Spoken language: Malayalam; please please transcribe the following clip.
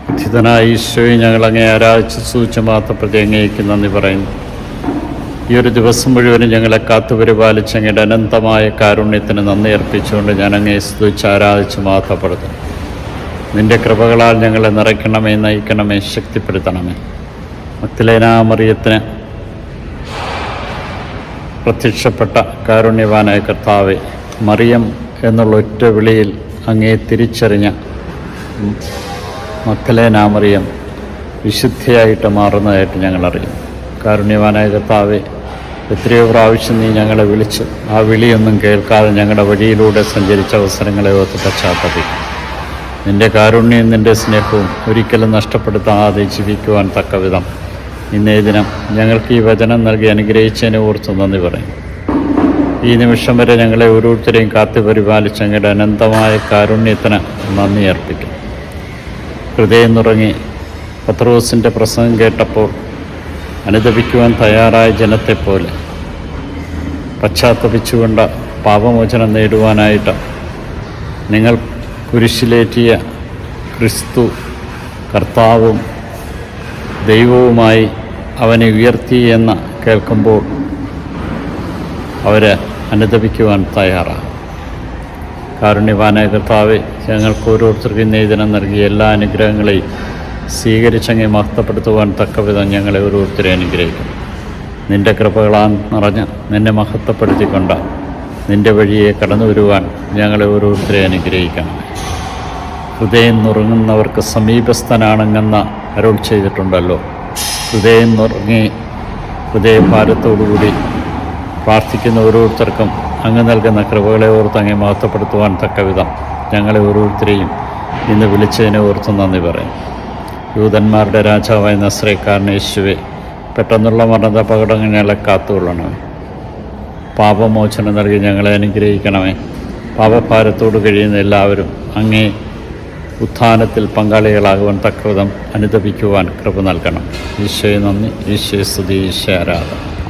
ഉദ്ധിതനായ ഈശോയെ, ഞങ്ങളങ്ങേ ആരാധിച്ച് സൂചിച്ച് മാത്രപ്രതി അങ്ങേക്ക് നന്ദി പറയുന്നു. ഈ ഒരു ദിവസം മുഴുവനും ഞങ്ങളെ കാത്തുപരിപാലിച്ച് അങ്ങയുടെ അനന്തമായ കാരുണ്യത്തിന് നന്ദി അർപ്പിച്ചുകൊണ്ട് ഞാൻ അങ്ങേ സ്തുതിച്ച് ആരാധിച്ച് മാത്രപ്പെടുത്തുന്നു. നിൻ്റെ കൃപകളാൽ ഞങ്ങളെ നിറയ്ക്കണമേ, നയിക്കണമേ, ശക്തിപ്പെടുത്തണമേ. മഗ്ദലേന മറിയത്തിന് പ്രത്യക്ഷപ്പെട്ട കാരുണ്യവാനായ കർത്താവെ, മറിയം എന്നുള്ള ഒറ്റ വിളിയിൽ അങ്ങേ തിരിച്ചറിഞ്ഞ മഗ്ദലേന മറിയം വിശുദ്ധിയായിട്ട് മാറുന്നതായിട്ട് ഞങ്ങളറിയും. കാരുണ്യവാനായ കർത്താവെ, എത്രയോ പ്രാവശ്യം നീ ഞങ്ങളെ വിളിച്ച് ആ വിളിയൊന്നും കേൾക്കാതെ ഞങ്ങളുടെ വഴിയിലൂടെ സഞ്ചരിച്ച അവസരങ്ങളെ ഓർത്ത് പശ്ചാത്തപിക്കും. നിൻ്റെ കാരുണ്യവും നിൻ്റെ സ്നേഹവും ഒരിക്കലും നഷ്ടപ്പെടുത്താതെ ജീവിക്കുവാൻ തക്കവിധം ഇന്നേ ദിനം ഞങ്ങൾക്ക് ഈ വചനം നൽകി അനുഗ്രഹിച്ചതിനെ ഓർത്ത് നന്ദി പറയും. ഈ നിമിഷം വരെ ഞങ്ങളെ ഓരോരുത്തരെയും കാത്തു പരിപാലിച്ച് അങ്ങയുടെ അനന്തമായ കാരുണ്യത്തിന് നന്ദി അർപ്പിക്കും. ഹൃദയം നുറങ്ങി പത്രോസിൻ്റെ പ്രസംഗം കേട്ടപ്പോൾ അനുദപിക്കുവാൻ തയ്യാറായ ജനത്തെപ്പോലെ പശ്ചാത്തപിച്ചുകൊണ്ട് പാപമോചനം നേടുവാനായിട്ട് നിങ്ങൾ കുരിശിലേറ്റിയ ക്രിസ്തു കർത്താവും ദൈവവുമായി അവനെ ഉയർത്തി എന്ന് കേൾക്കുമ്പോൾ അവർ അനുദപിക്കുവാൻ തയ്യാറാണ്. കാരുണ്യവാനായ കർത്താവെ, ഞങ്ങൾക്ക് ഓരോരുത്തർക്കും ഇന്നേ ദിനം നൽകിയ എല്ലാ അനുഗ്രഹങ്ങളെയും സ്വീകരിച്ചങ്ങെ മഹത്വപ്പെടുത്തുവാൻ തക്കവിധം ഞങ്ങളെ ഓരോരുത്തരെ അനുഗ്രഹിക്കും. നിൻ്റെ കൃപകളാൽ നിറഞ്ഞ് നിന്നെ മഹത്വപ്പെടുത്തിക്കൊണ്ട് നിൻ്റെ വഴിയെ കടന്നു വരുവാൻ ഞങ്ങളെ ഓരോരുത്തരെ അനുഗ്രഹിക്കണം. ഹൃദയം നുറുങ്ങുന്നവർക്ക് സമീപസ്ഥനാണെന്ന അരുൾ ചെയ്തിട്ടുണ്ടല്ലോ. ഹൃദയം നുറുങ്ങി ഹൃദയഭാരത്തോടുകൂടി പ്രാർത്ഥിക്കുന്ന ഓരോരുത്തർക്കും അങ്ങ് നൽകുന്ന കൃപകളെ ഓർത്ത് അങ്ങേ മഹത്വപ്പെടുത്തുവാൻ തക്കവിധം ഞങ്ങളെ ഓരോരുത്തരെയും ഇന്ന് വിളിച്ചതിനെ ഓർത്ത് നന്ദി പറയും. യൂതന്മാരുടെ രാജാവായ നസ്രേക്കാരൻ യേശുവെ, പെട്ടെന്നുള്ള മരണപകടങ്ങൾ ഞങ്ങളെ കാത്തുകൊള്ളണമേ. പാപമോചനം നൽകി ഞങ്ങളെ അനുഗ്രഹിക്കണമേ. പാപഭാരത്തോട് കഴിയുന്ന എല്ലാവരും അങ്ങേ ഉത്ഥാനത്തിൽ പങ്കാളികളാകുവാൻ തക്കവിധം അനുദപിക്കുവാൻ കൃപ നൽകണം. ഈശോയെ നന്ദി, ഈശോയെ സ്തുതി, ഈശോ ആരാധന.